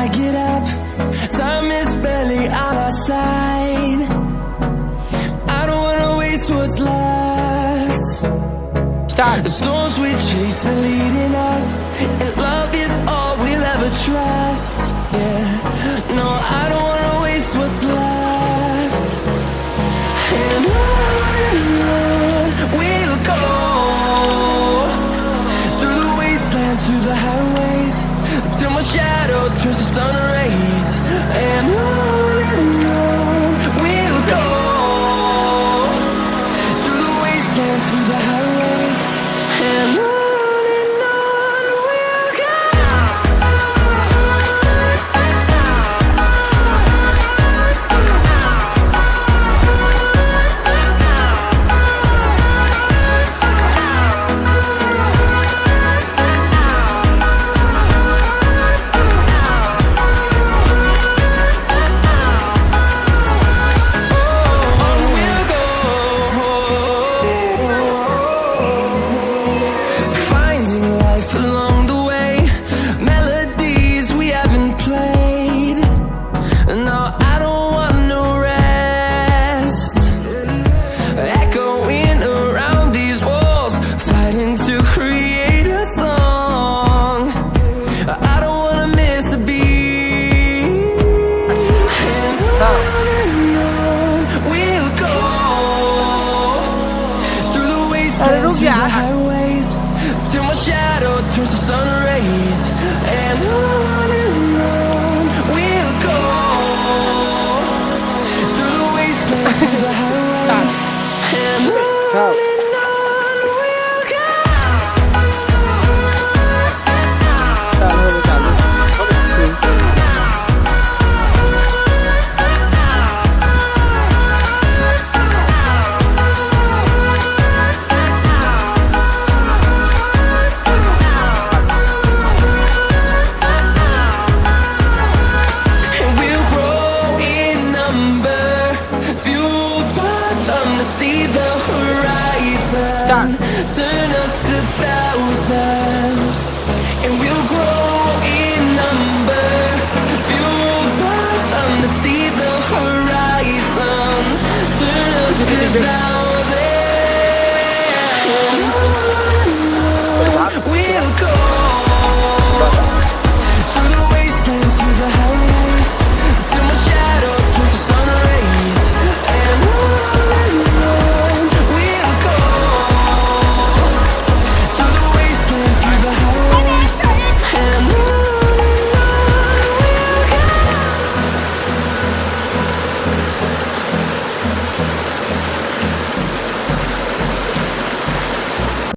get up, time is barely on our side. I don't wanna waste what's left. The storms we chase are leading us, and love is all we'll ever trust. Yeah, no, I don't wanna waste what's left. And on we'll go, through the wastelands, through the highways, till my shadow turns to sun rays. And on we'll go, through the wastelands, through the highways, and on we'll go. Highways, till my shadow turns to sun rays. And on we'll go, through the wastelands, through the highways, and on we'll go. Turn us to thousands, and we'll grow in number, fueled by them to see the horizon. Turn us to thousands.